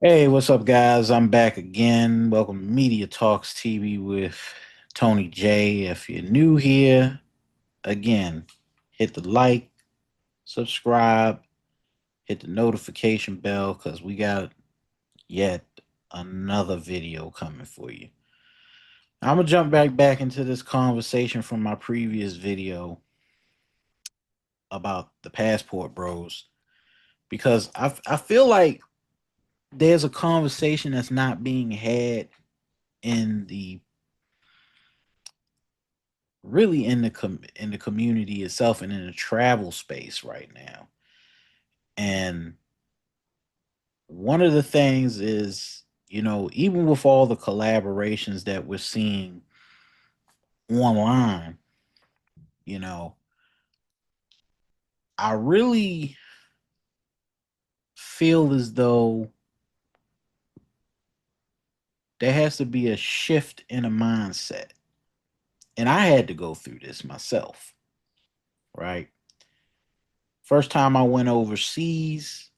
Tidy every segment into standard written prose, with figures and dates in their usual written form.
Hey, what's up, guys? I'm back again. Welcome to Media Talks TV with Tony J. If you're new here, again, hit the like, subscribe, hit the notification bell because we got yet another video coming for you. I'm gonna jump back into this conversation from my previous video about the passport bros because I feel like there's a conversation that's not being had in the really in in the community itself and in the travel space right now. And one of the things is, even with all the collaborations that we're seeing online, you know, I really feel as though there has to be a shift in a mindset. And I had to go through this myself, right? First time I went overseas,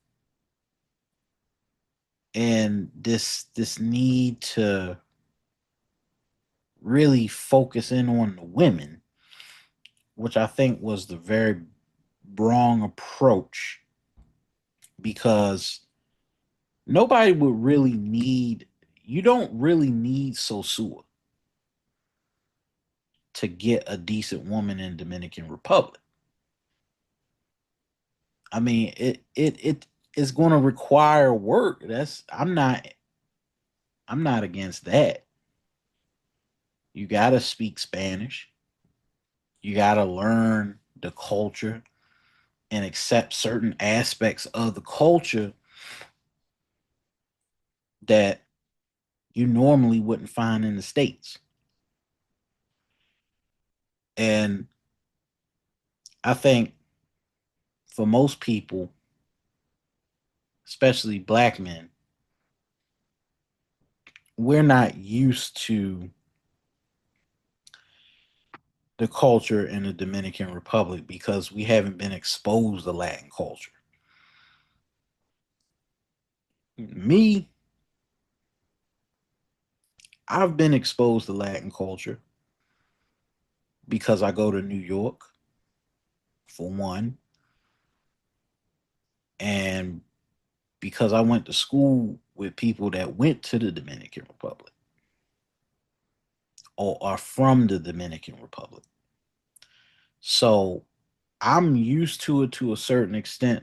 and this need to really focus in on the women, which I think was the very wrong approach because nobody would really need, you don't really need Sosua to get a decent woman in Dominican Republic. I mean, it is going to require work. I'm not against that. You got to speak Spanish. You got to learn the culture and accept certain aspects of the culture that you normally wouldn't find in the States. And I think for most people, especially black men, we're not used to the culture in the Dominican Republic because we haven't been exposed to Latin culture. Me, I've been exposed to Latin culture because I go to New York, for one, and because I went to school with people that went to the Dominican Republic or are from the Dominican Republic. So I'm used to it to a certain extent.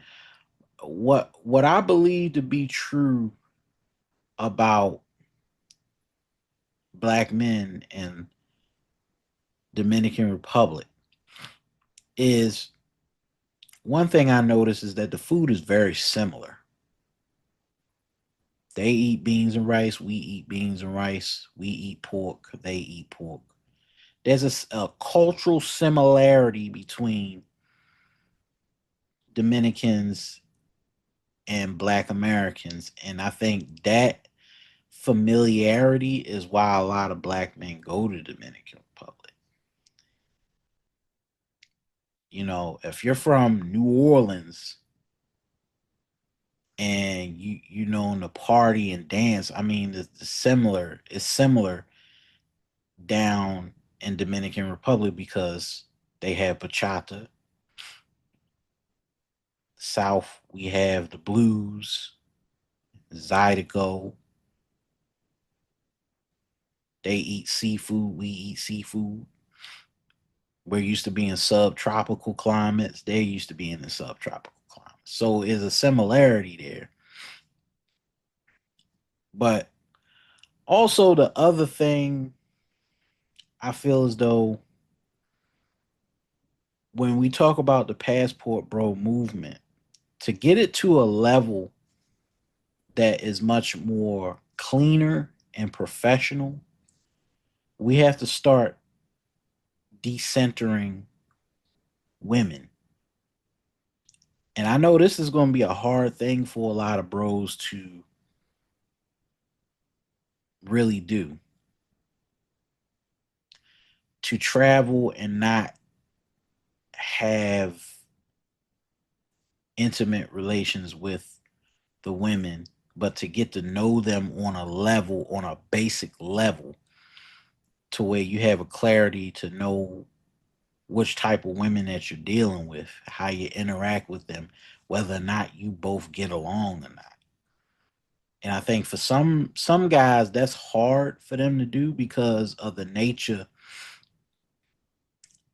What I believe to be true about black men in Dominican Republic is one thing I notice is that the food is very similar. They eat beans and rice, we eat beans and rice, we eat pork, they eat pork. There's a cultural similarity between Dominicans and black Americans, and I think that familiarity is why a lot of black men go to Dominican Republic. If you're from New Orleans and you know the party and dance, I mean the similar is similar down in Dominican Republic because they have bachata. South we have the blues, zydeco. They eat seafood, we eat seafood. We're used to being subtropical climates. They're used to being in subtropical climates. So there's a similarity there. But also the other thing I feel as though when we talk about the passport bro movement, to get it to a level that is much more cleaner and professional, we have to start decentering women. And I know this is going to be a hard thing for a lot of bros to really do, to travel and not have intimate relations with the women but to get to know them on a level, on a basic level, to where you have a clarity to know which type of women that you're dealing with, how you interact with them, whether or not you both get along or not. And I think for some guys that's hard for them to do because of the nature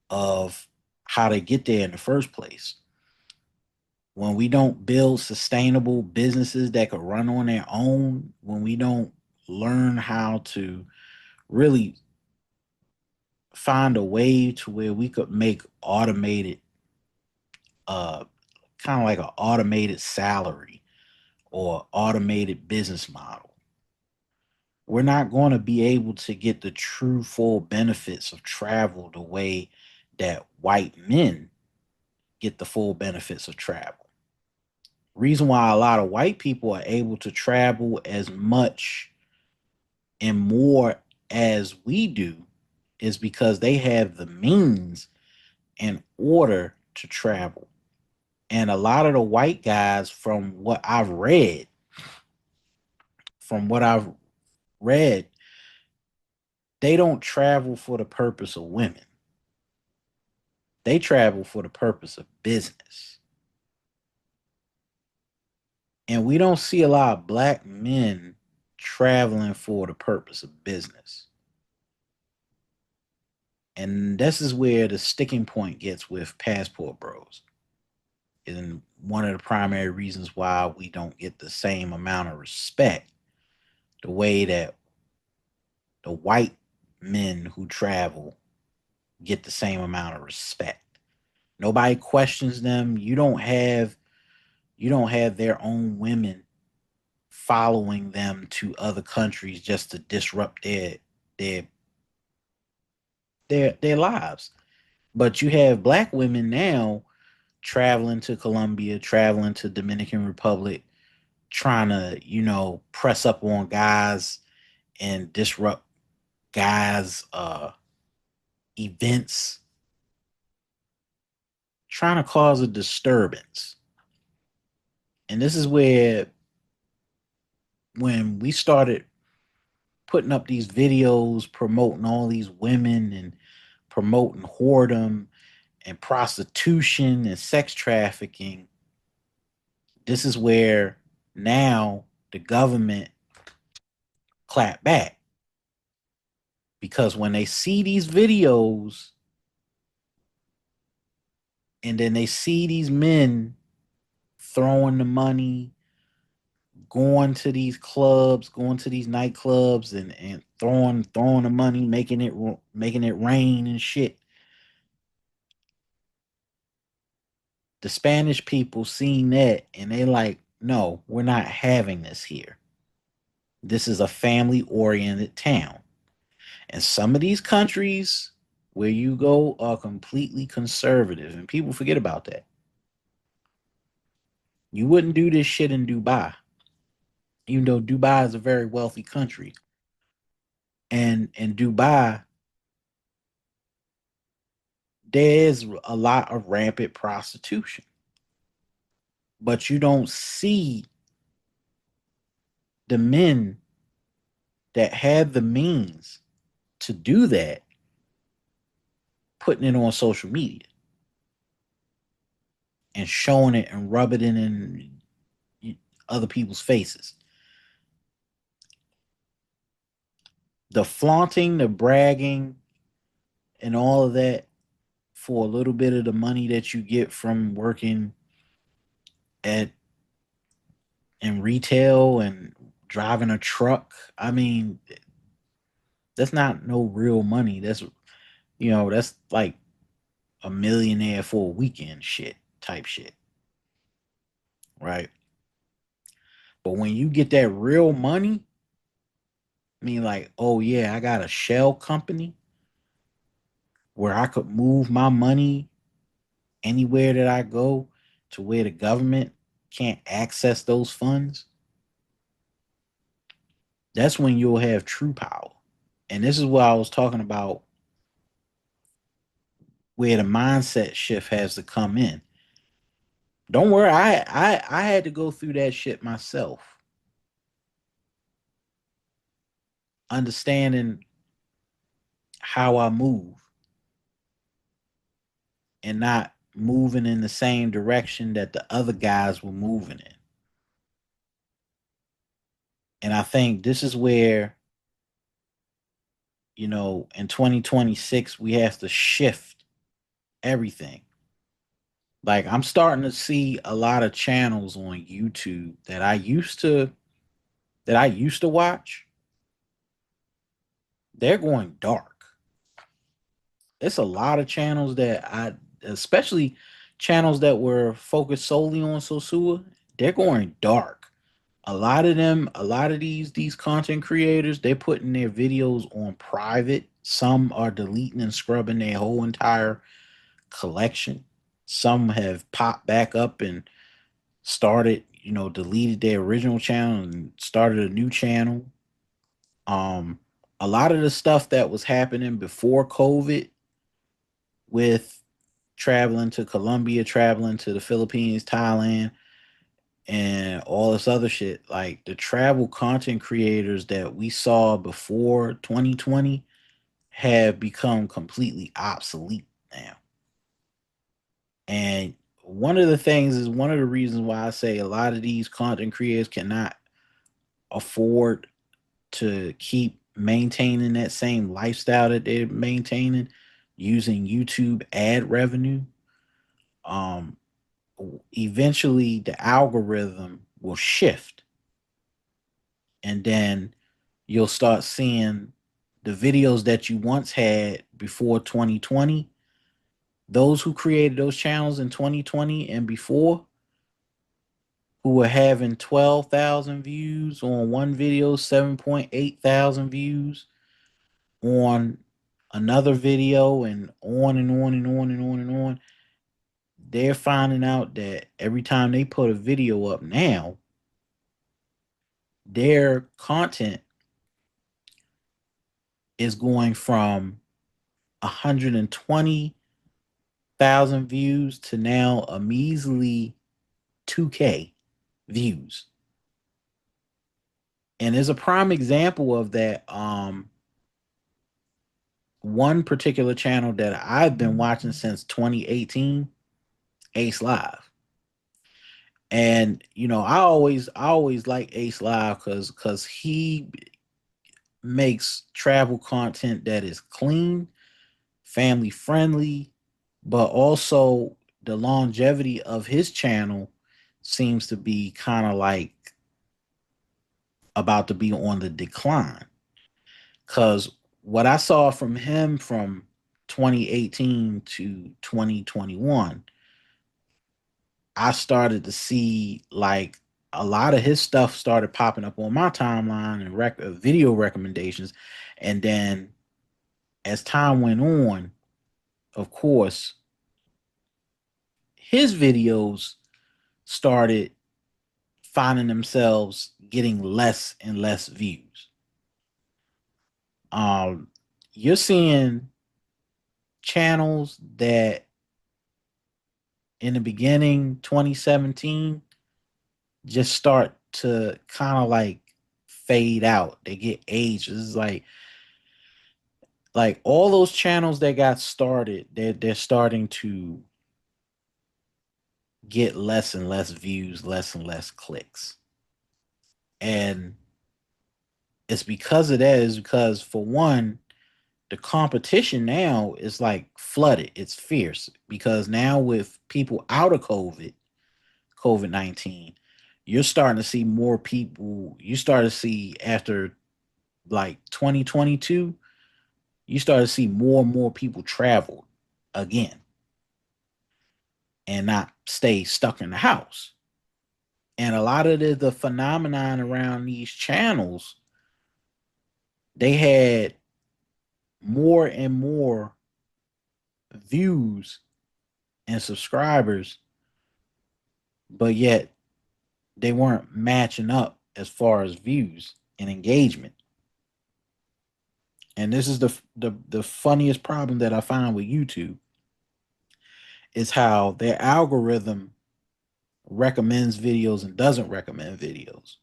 of how they get there in the first place. When we don't build sustainable businesses that could run on their own, when we don't learn how to really find a way to where we could make automated uh kind of like an automated salary or automated business model, we're not going to be able to get the true full benefits of travel the way that white men get the full benefits of travel. Reason why a lot of white people are able to travel as much and more as we do is because they have the means in order to travel. And a lot of the white guys, from what I've read, they don't travel for the purpose of women. They travel for the purpose of business. And we don't see a lot of black men traveling for the purpose of business. And this is where the sticking point gets with passport bros. And one of the primary reasons why we don't get the same amount of respect the way that the white men who travel get the same amount of respect. Nobody questions them. You don't have their own women following them to other countries just to disrupt their their lives. But you have black women now traveling to Colombia, traveling to Dominican Republic, trying to, press up on guys and disrupt guys events, trying to cause a disturbance. And this is where when we started putting up these videos promoting all these women and promoting whoredom and prostitution and sex trafficking, this is where now the government clap back. Because when they see these videos and then they see these men throwing the money, going to these clubs, going to these nightclubs and throwing the money, making it rain and shit. The Spanish people seen that and they like, no, we're not having this here. This is a family oriented town. And some of these countries where you go are completely conservative, and people forget about that. You wouldn't do this shit in Dubai, even though Dubai is a very wealthy country. And in Dubai, there's a lot of rampant prostitution, but you don't see the men that have the means to do that putting it on social media and showing it and rubbing it in other people's faces. The flaunting, the bragging, and all of that for a little bit of the money that you get from working at in retail and driving a truck. I mean, that's not no real money. That's like a millionaire for a weekend shit type shit, right? But when you get that real money, I mean, like, oh yeah, I got a shell company where I could move my money anywhere that I go to where the government can't access those funds. That's when you'll have true power. And this is what I was talking about where the mindset shift has to come in. Don't worry, I had to go through that shit myself. understanding how I move and not moving in the same direction that the other guys were moving in. And I think this is where, in 2026, we have to shift everything. Like I'm starting to see a lot of channels on YouTube that I used to watch. They're going dark. It's a lot of channels especially channels that were focused solely on Sosua, they're going dark. A lot of these content creators, they're putting their videos on private. Some are deleting and scrubbing their whole entire collection. Some have popped back up and started, deleted their original channel and started a new channel. Um, a lot of the stuff that was happening before COVID with traveling to Colombia, traveling to the Philippines, Thailand, and all this other shit, like the travel content creators that we saw before 2020 have become completely obsolete now. And one of the reasons why I say a lot of these content creators cannot afford to keep maintaining that same lifestyle that they're maintaining using YouTube ad revenue. Um, Eventually, the algorithm will shift, and then you'll start seeing the videos that you once had before 2020. Those who created those channels in 2020 and before, who were having 12,000 views on one video, 7.8 thousand views on another video, and on and on and on and on and on. They're finding out that every time they put a video up now, their content is going from 120,000 views to now a measly 2K views. And there's a prime example of that. One particular channel that I've been watching since 2018, Ace Live. And I always like Ace Live because he makes travel content that is clean, family friendly, but also the longevity of his channel seems to be kind of like about to be on the decline. Because what I saw from him from 2018 to 2021, I started to see like a lot of his stuff started popping up on my timeline and video recommendations. And then as time went on, of course, his videos started finding themselves getting less and less views. Um, you're seeing channels that in the beginning 2017 just start to kind of like fade out. They get aged. It's like all those channels that got started, they're starting to get less and less views, less and less clicks. And it's because of that, is because for one, the competition now is like flooded. It's fierce because now with people out of COVID-19, you're starting to see more people. You start to see after like 2022, you start to see more and more people travel again and not stay stuck in the house. And a lot of the phenomenon around these channels, they had more and more views and subscribers, but yet they weren't matching up as far as views and engagement. And this is the funniest problem that I find with YouTube is how their algorithm recommends videos and doesn't recommend videos.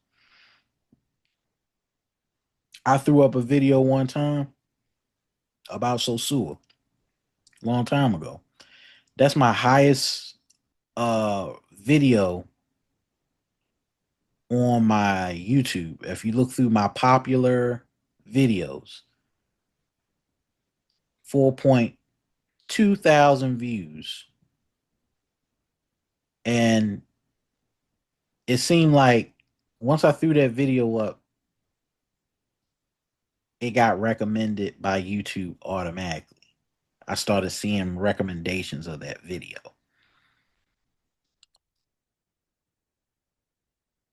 I threw up a video one time about Sosua, long time ago. That's my highest video on my YouTube. If you look through my popular videos, 4.2 thousand views. And it seemed like once I threw that video up, it got recommended by YouTube automatically. I started seeing recommendations of that video.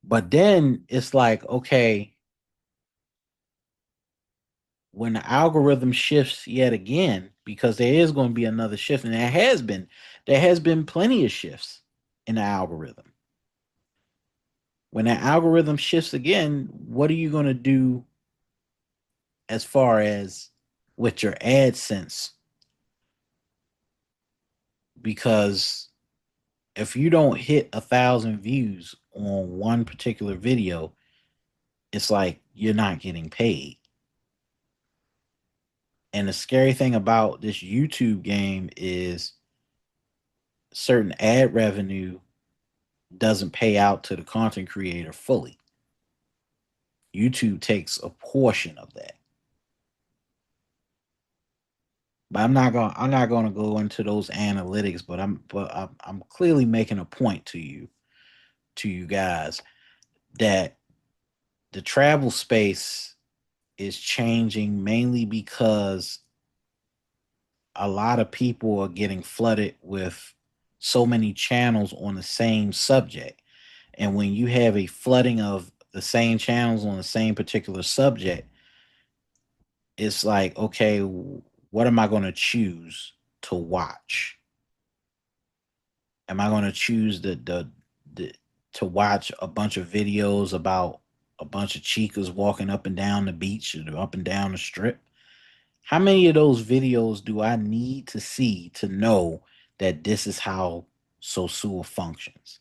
But then it's like, okay, when the algorithm shifts yet again, because there is going to be another shift, and there has been plenty of shifts in the algorithm. When that algorithm shifts again, what are you going to do as far as with your AdSense? Because if you don't hit 1,000 views on one particular video, it's like you're not getting paid. And the scary thing about this YouTube game is certain ad revenue doesn't pay out to the content creator fully. YouTube takes a portion of that. But I'm not gonna go into those analytics, but I'm clearly making a point to you guys that the travel space is changing mainly because a lot of people are getting flooded with so many channels on the same subject. And when you have a flooding of the same channels on the same particular subject, it's like, okay, what am I going to choose to watch? Am I going to choose the to watch a bunch of videos about a bunch of chicas walking up and down the beach or up and down the strip? How many of those videos do I need to see to know that this is how Sosua functions?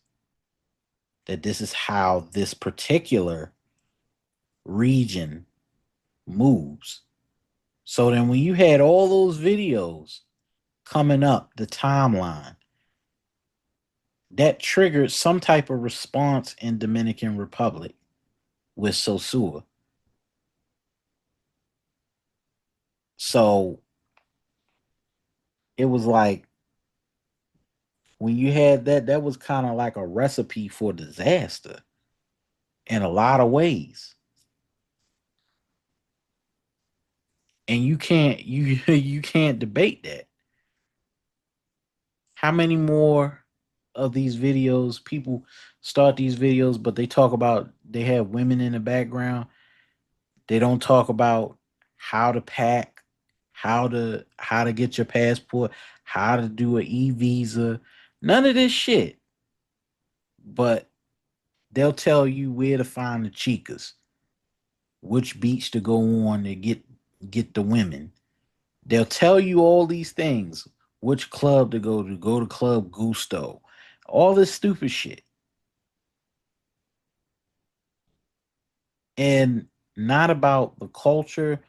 That this is how this particular region moves. So then when you had all those videos coming up the timeline, that triggered some type of response in Dominican Republic with Sosua. So it was like when you had that, that was kind of like a recipe for disaster in a lot of ways. And you can't debate that. How many more of these videos people start these videos, but they talk about they have women in the background. They don't talk about how to pack, how to get your passport, how to do an e-visa, none of this shit. But they'll tell you where to find the chicas, which beach to go on to get the women. They'll tell you all these things, which club to go to Club Gusto, all this stupid shit, and not about the culture,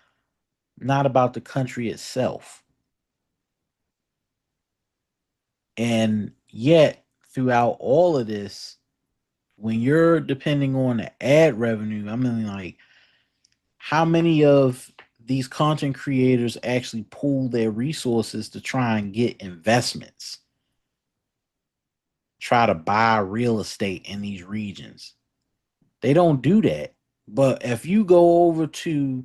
not about the country itself. And yet, throughout all of this, when you're depending on the ad revenue, I mean, like, how many of these content creators actually pool their resources to try and get investments, try to buy real estate in these regions? They don't do that. But if you go over to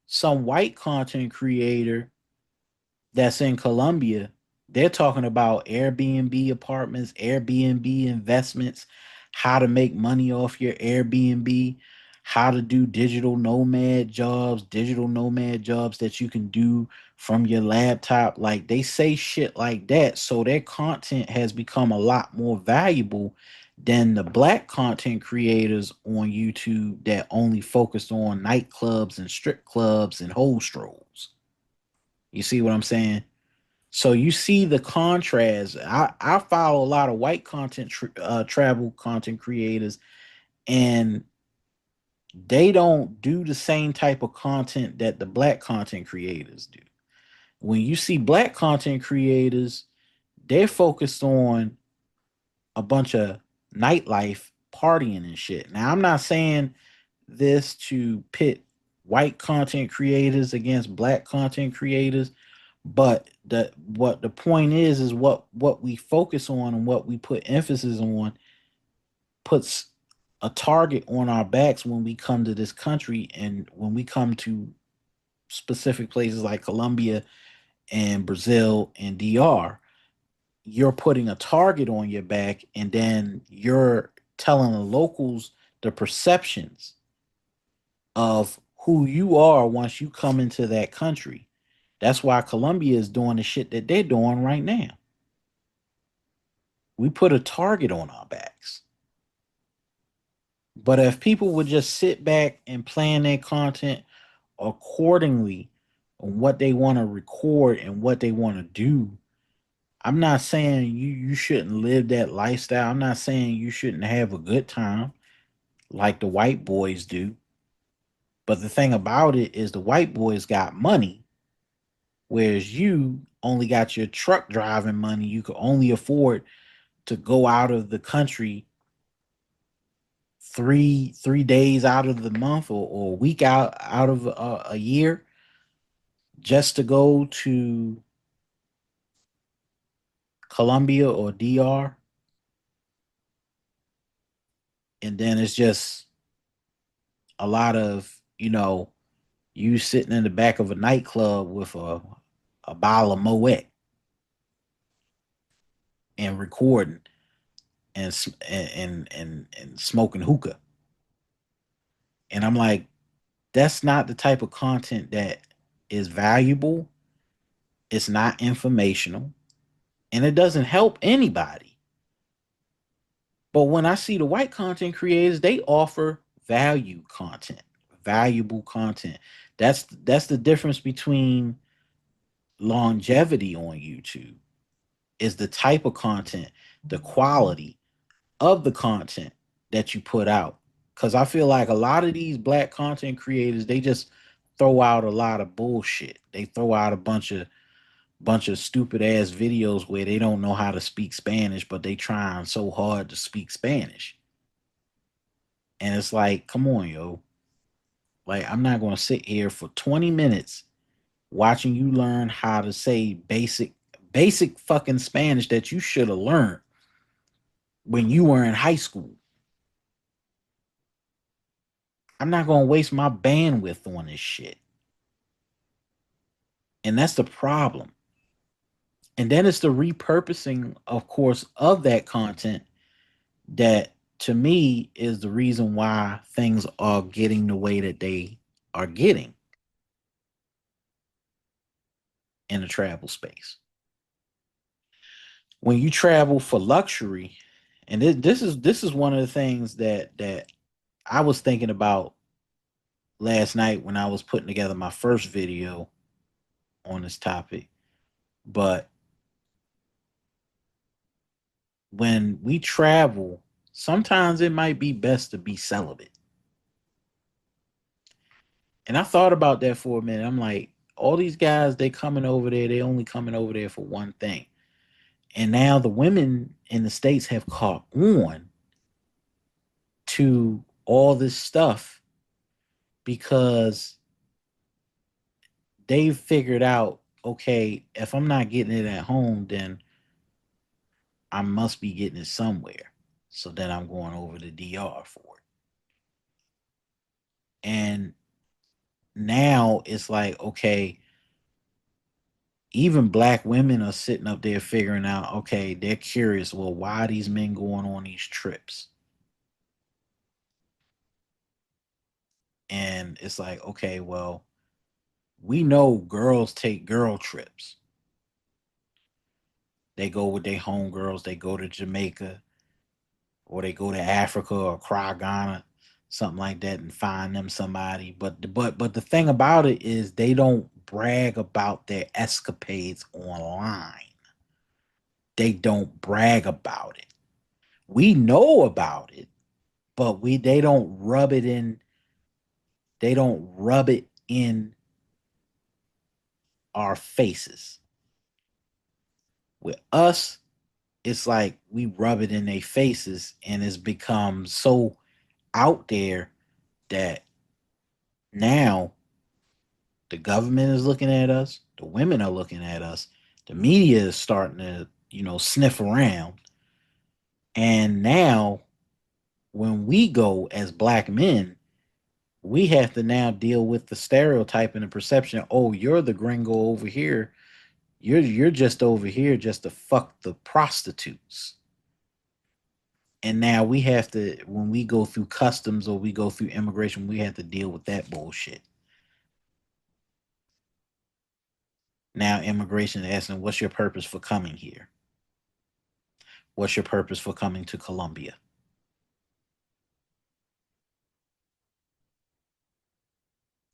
some white content creator that's in Colombia, they're talking about Airbnb apartments, Airbnb investments, how to make money off your Airbnb, how to do digital nomad jobs that you can do from your laptop. Like they say shit like that. So their content has become a lot more valuable than the black content creators on YouTube that only focused on nightclubs and strip clubs and hole strolls. You see what I'm saying? So you see the contrast. I follow a lot of white content travel content creators, and They don't do the same type of content that the black content creators do. When you see black content creators, they're focused on a bunch of nightlife partying and shit. Now, I'm not saying this to pit white content creators against black content creators, but the point is what we focus on and what we put emphasis on puts a target on our backs when we come to this country and when we come to specific places like Colombia and Brazil and DR. You're putting a target on your back and then you're telling the locals the perceptions of who you are once you come into that country. That's why Colombia is doing the shit that they're doing right now. We put a target on our backs. But if people would just sit back and plan their content accordingly on what they want to record and what they want to do, I'm not saying you shouldn't live that lifestyle. I'm not saying you shouldn't have a good time like the white boys do. But the thing about it is the white boys got money, whereas you only got your truck driving money. You could only afford to go out of the country three days out of the month or a week out of a year just to go to Colombia or DR, and then it's just a lot of you sitting in the back of a nightclub with a bottle of Moet and recording and smoking hookah, and I'm like, that's not the type of content that is valuable. It's not informational, and it doesn't help anybody. But when I see the white content creators, they offer value content, valuable content. That's the difference between longevity on YouTube is the type of content, the quality of the content that you put out. Cause I feel like a lot of these black content creators, they just throw out a lot of bullshit. They throw out a bunch of stupid ass videos where they don't know how to speak Spanish, but they trying so hard to speak Spanish. And it's like, come on, yo. Like, I'm not gonna sit here for 20 minutes watching you learn how to say basic fucking Spanish that you should have learned when you were in high school. I'm not gonna waste my bandwidth on this shit. And that's the problem. And then it's the repurposing, of course, of that content that to me is the reason why things are getting the way that they are getting in the travel space. When you travel for luxury, and this is one of the things that I was thinking about last night when I was putting together my first video on this topic. But when we travel, sometimes it might be best to be celibate. And I thought about that for a minute. I'm like, all these guys, they coming over there, they only coming over there for one thing. And now the women in the States have caught on to all this stuff because they've figured out, okay, if I'm not getting it at home, then I must be getting it somewhere. So then I'm going over to DR for it. And now it's like, okay, even black women are sitting up there figuring out, okay, they're curious, well, why are these men going on these trips? And it's like, okay, well, we know girls take girl trips. They go with their homegirls, they go to Jamaica, or they go to Africa or Accra, Ghana, something like that, and find them somebody. But the thing about it is they don't brag about their escapades online. They don't brag about it. We know about it, but we they don't rub it in. They don't rub it in our faces. With us, it's like we rub it in their faces and it's become so out there that now the government is looking at us, the women are looking at us, the media is starting to, sniff around. And now when we go as black men, we have to now deal with the stereotype and the perception, oh, you're the gringo over here. You're just over here just to fuck the prostitutes. And now we have to, when we go through customs or we go through immigration, we have to deal with that bullshit. Now immigration is asking, what's your purpose for coming here? What's your purpose for coming to Colombia?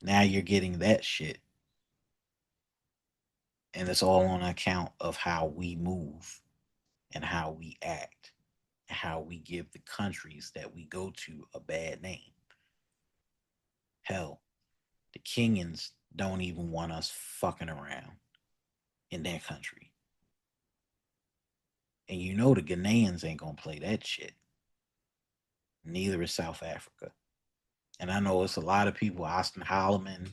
Now you're getting that shit. And it's all on account of how we move and how we act, and how we give the countries that we go to a bad name. Hell, the Kenyans don't even want us fucking around in their country. And you know the Ghanaians ain't gonna play that shit. Neither is South Africa. And I know it's a lot of people, Austin Holloman,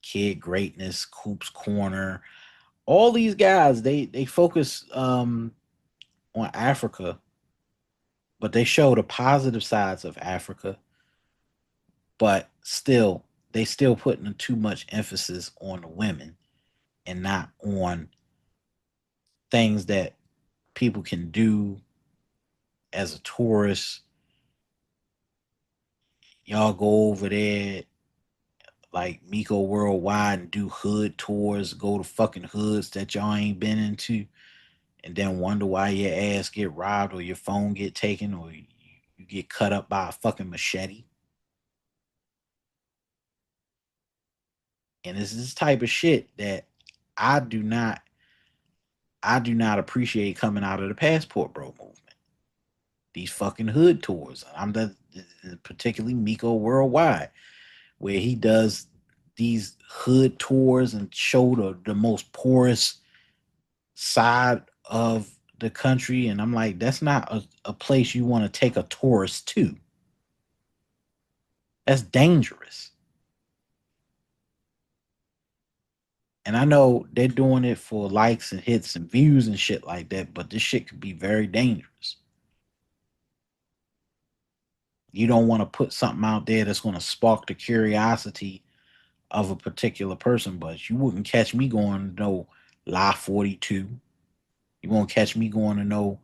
Kid Greatness, Coops Corner, all these guys, they focus on Africa, but they show the positive sides of Africa, but still they still putting too much emphasis on the women and not on things that people can do as a tourist. Y'all go over there like Miko Worldwide and do hood tours, go to fucking hoods that y'all ain't been into, and then wonder why your ass get robbed or your phone get taken or you get cut up by a fucking machete. And it's this type of shit that I do not I do not appreciate coming out of the passport bro movement. These fucking hood tours. I'm the particularly Miko Worldwide, where he does these hood tours and show the most poorest side of the country. And I'm like, that's not a place you want to take a tourist to. That's dangerous. And I know they're doing it for likes and hits and views and shit like that, but this shit could be very dangerous. You don't want to put something out there that's going to spark the curiosity of a particular person, but you wouldn't catch me going to no La 42. You won't catch me going to no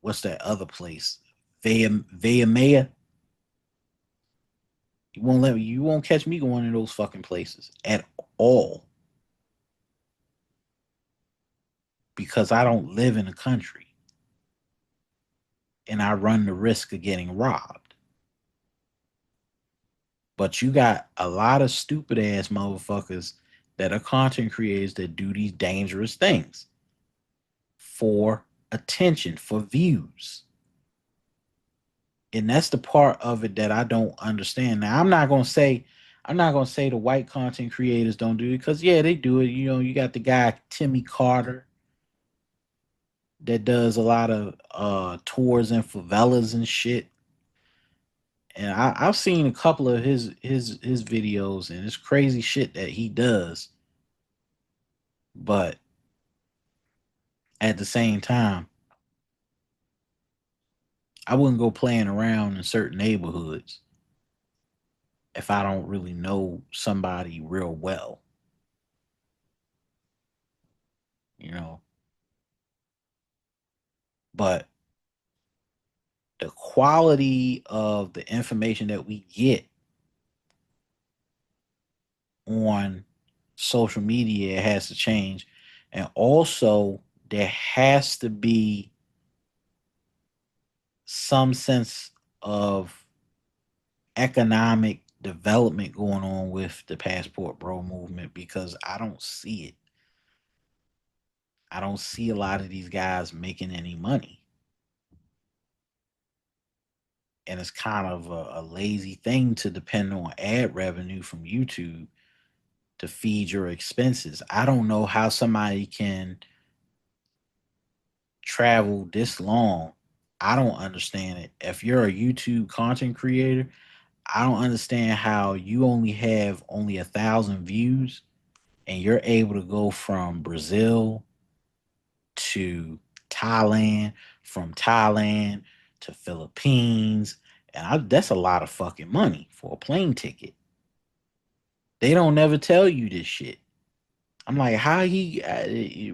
what's that other place? Veamea. You won't catch me going to those fucking places at all because I don't live in a country and I run the risk of getting robbed. But you got a lot of stupid ass motherfuckers that are content creators that do these dangerous things for attention, for views. And that's the part of it that I don't understand. Now, I'm not gonna say the white content creators don't do it because yeah, they do it. You got the guy Timmy Carter that does a lot of tours in favelas and shit. And I've seen a couple of his videos, and it's crazy shit that he does. But at the same time, I wouldn't go playing around in certain neighborhoods if I don't really know somebody real well. You know, but the quality of the information that we get on social media has to change. And also, there has to be some sense of economic development going on with the passport bro movement because I don't see it. I don't see a lot of these guys making any money. and it's kind of a lazy thing to depend on ad revenue from YouTube to feed your expenses. I don't know how somebody can travel this long. I don't understand it. If you're a YouTube content creator, I don't understand how you only have only 1,000 views and you're able to go from Brazil to Thailand, from Thailand to Philippines, and that's a lot of fucking money for a plane ticket. They don't never tell you this shit. I'm like, how he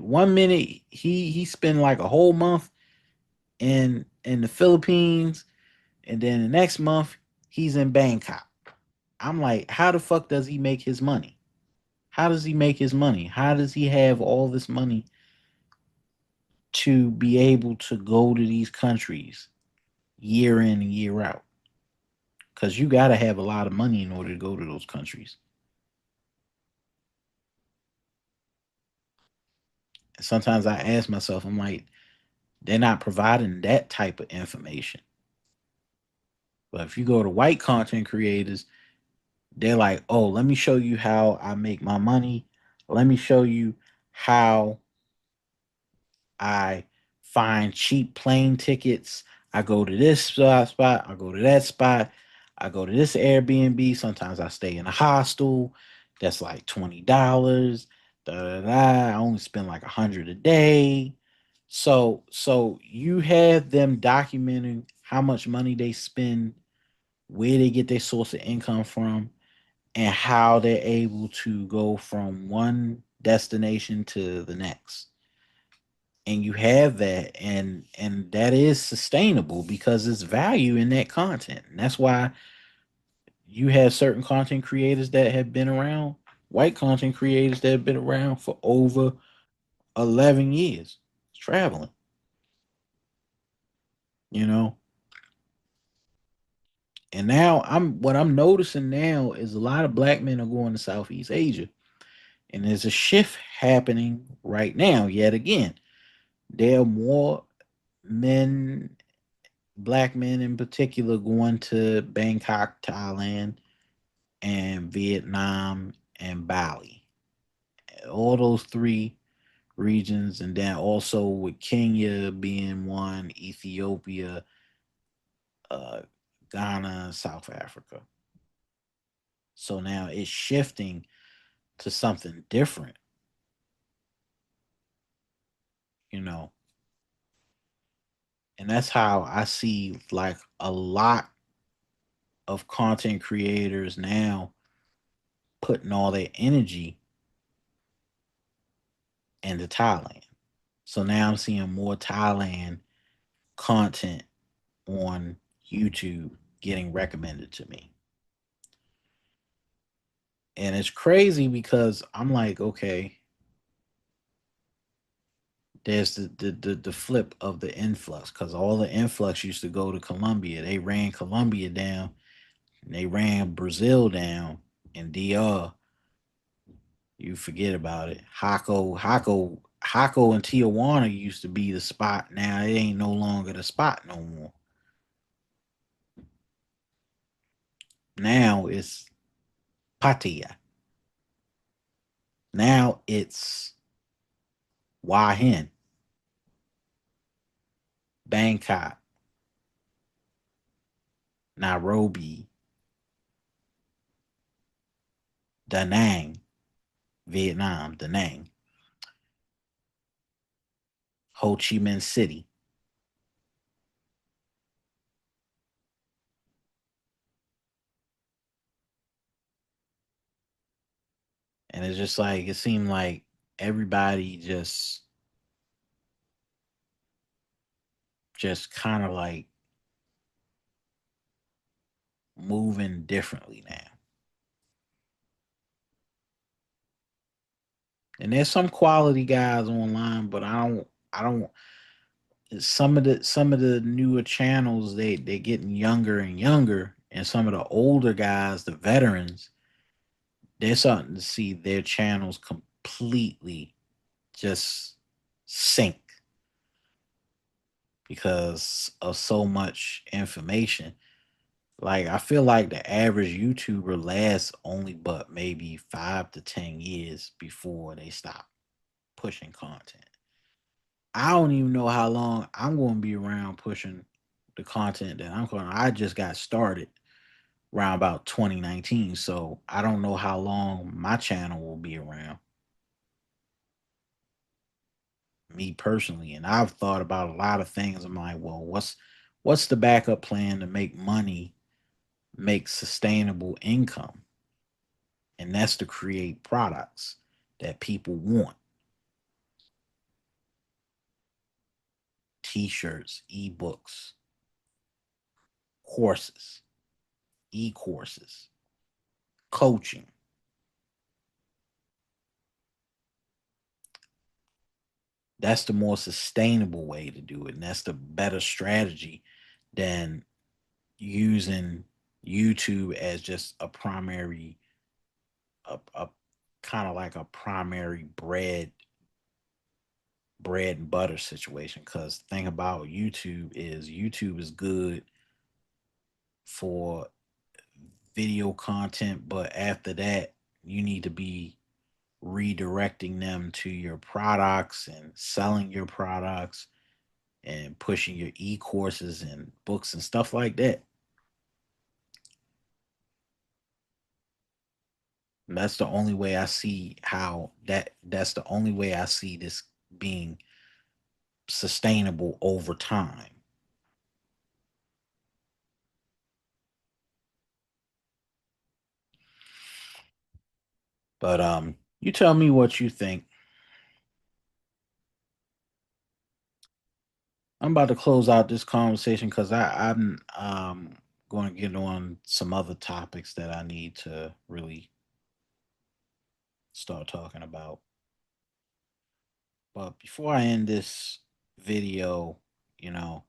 1 minute he spent like a whole month in the Philippines, and then the next month he's in Bangkok. I'm like, how the fuck does he make his money? How does he make his money? How does he have all this money to be able to go to these countries year in and year out? Because you got to have a lot of money in order to go to those countries. And sometimes I ask myself, I'm like, they're not providing that type of information. But if you go to white content creators, they're like, oh, let me show you how I make my money. Let me show you how I find cheap plane tickets. I go to this spot, I go to that spot, I go to this Airbnb. Sometimes I stay in a hostel that's like $20. Da, da, da. I only spend like 100 a day. So you have them documenting how much money they spend, where they get their source of income from, and how they're able to go from one destination to the next. And you have that, and that is sustainable because it's value in that content. And that's why you have certain content creators that have been around, white content creators that have been around for over 11 years traveling, you know. And now I'm noticing now is a lot of black men are going to Southeast Asia. And there's a shift happening right now, yet again. There are more men, black men in particular, going to Bangkok, Thailand, and Vietnam and Bali. All those three regions, and then also with Kenya being one, Ethiopia, uh, Ghana, South Africa. So now it's shifting to something different, you know. And that's how I see like a lot of content creators now putting all their energy into Thailand. So now I'm seeing more Thailand content on YouTube getting recommended to me. And it's crazy because I'm like, okay, there's the flip of the influx because all the influx used to go to Colombia. They ran Colombia down, and they ran Brazil down, and DR, you forget about it. Hako and Tijuana used to be the spot. Now it ain't no longer the spot no more. Now it's Pattaya. Now it's Hua Hin, Bangkok, Nairobi, Da Nang, Vietnam, Da Nang, Ho Chi Minh City. And it's just like it seemed like everybody just kind of like moving differently now. And there's some quality guys online, but I don't some of the newer channels they're getting younger and younger, and some of the older guys, the veterans, they're starting to see their channels completely just sink because of so much information. Like I feel like the average YouTuber lasts only but maybe 5 to 10 years before they stop pushing content. I don't even know how long I'm going to be around pushing the content that I'm going. I just got started around about 2019, so I don't know how long my channel will be around. Me personally, and I've thought about a lot of things. I'm like, well, what's the backup plan to make money, make sustainable income? And that's to create products that people want. T-shirts, ebooks, courses, e-courses, coaching. That's the more sustainable way to do it. And that's the better strategy than using YouTube as just a primary, a kind of like a primary bread and butter situation. Because the thing about YouTube is good for video content, but after that, you need to be redirecting them to your products and selling your products and pushing your e-courses and books and stuff like that. And that's the only way I see how that's the only way I see this being sustainable over time. But you tell me what you think. I'm about to close out this conversation because I'm going to get on some other topics that I need to really start talking about. But before I end this video, you know,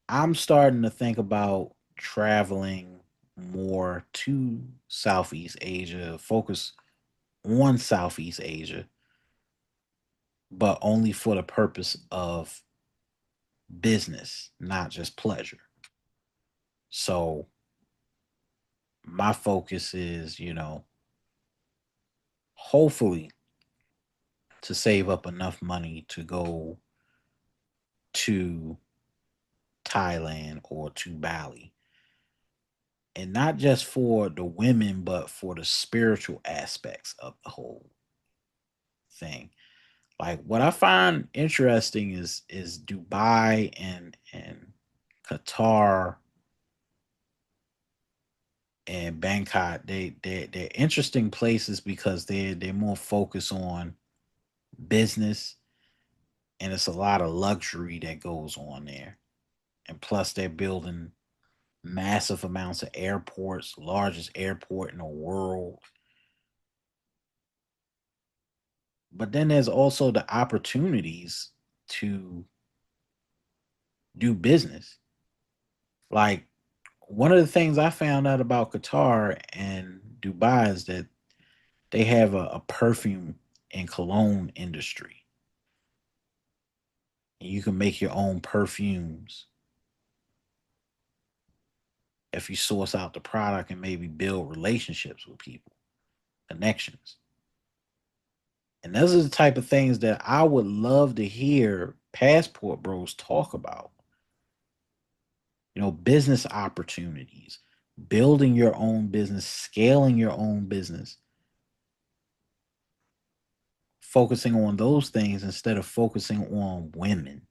I'm starting to think about traveling more to Southeast Asia, focus on Southeast Asia, but only for the purpose of business, not just pleasure. So my focus is, hopefully to save up enough money to go to Thailand or to Bali. And not just for the women, but for the spiritual aspects of the whole thing. Like what I find interesting is Dubai and Qatar and Bangkok. They're interesting places because they're more focused on business, and it's a lot of luxury that goes on there. And plus they're building massive amounts of airports, largest airport in the world. But then there's also the opportunities to do business. Like one of the things I found out about Qatar and Dubai is that they have a perfume and cologne industry. And you can make your own perfumes if you source out the product and maybe build relationships with people, connections. And those are the type of things that I would love to hear passport bros talk about. Business opportunities, building your own business, scaling your own business, focusing on those things instead of focusing on women.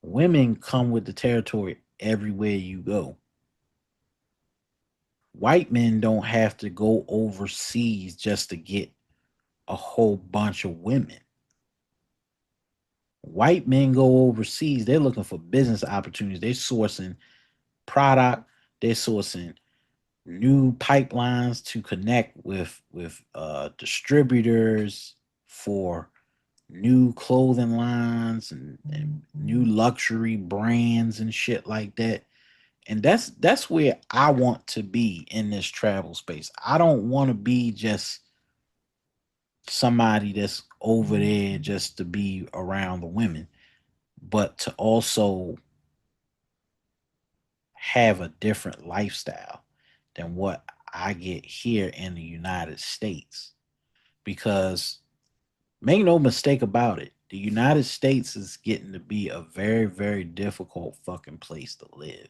Women come with the territory everywhere you go. White men don't have to go overseas just to get a whole bunch of women. White men go overseas, they're looking for business opportunities. They're sourcing product, they're sourcing new pipelines to connect with distributors for new clothing lines and new luxury brands and shit like that. And that's where I want to be in this travel space. I don't want to be just somebody that's over there just to be around the women, but to also have a different lifestyle than what I get here in the United States. Because make no mistake about it, the United States is getting to be a very, very difficult fucking place to live.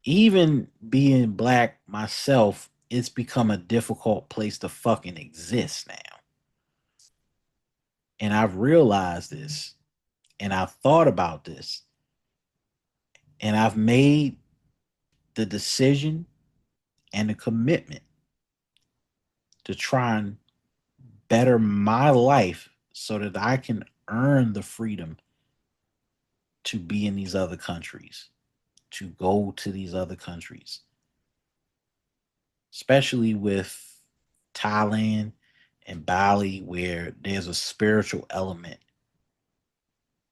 Even being black myself, it's become a difficult place to fucking exist now. And I've realized this and I've thought about this and I've made the decision and the commitment to try and better my life so that I can earn the freedom to be in these other countries, to go to these other countries, especially with Thailand and Bali, where there's a spiritual element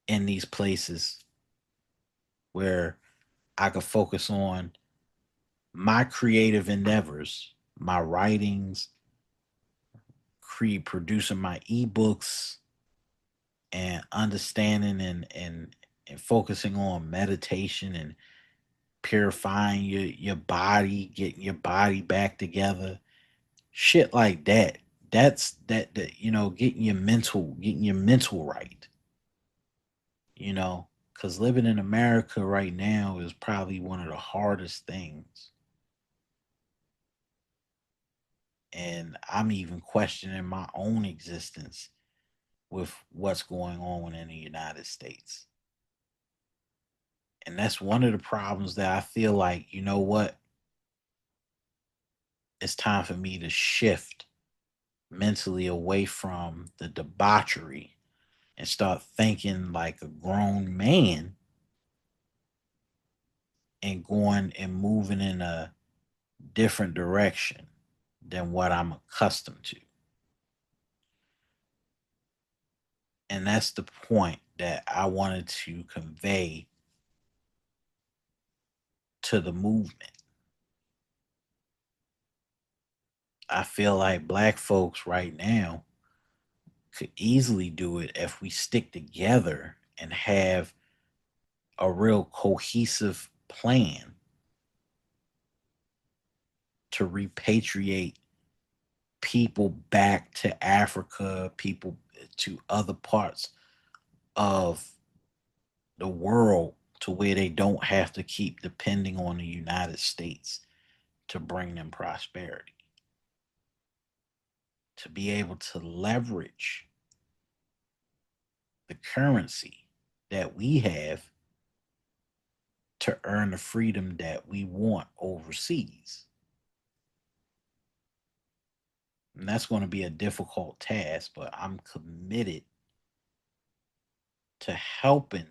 in these places where I could focus on my creative endeavors, my writings, producing my ebooks, and understanding and focusing on meditation and purifying your body, getting your body back together, shit like that. That getting your mental right. Because living in America right now is probably one of the hardest things, and I'm even questioning my own existence with what's going on in the United States. And that's one of the problems that I feel like, you know what, it's time for me to shift mentally away from the debauchery and start thinking like a grown man and going and moving in a different direction than what I'm accustomed to. And that's the point that I wanted to convey to the movement. I feel like black folks right now could easily do it if we stick together and have a real cohesive plan to repatriate people back to Africa, people to other parts of the world to where they don't have to keep depending on the United States to bring them prosperity, to be able to leverage the currency that we have to earn the freedom that we want overseas. And that's going to be a difficult task, but I'm committed to helping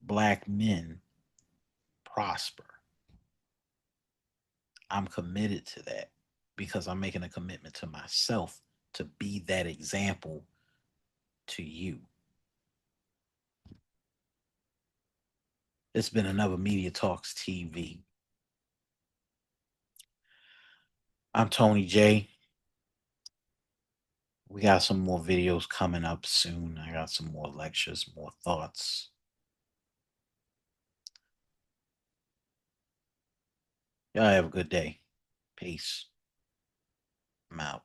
black men prosper. I'm committed to that because I'm making a commitment to myself to be that example to you. It's been another Media Talks TV. I'm Tony J. We got some more videos coming up soon. I got some more lectures, more thoughts. Y'all have a good day. Peace. I'm out.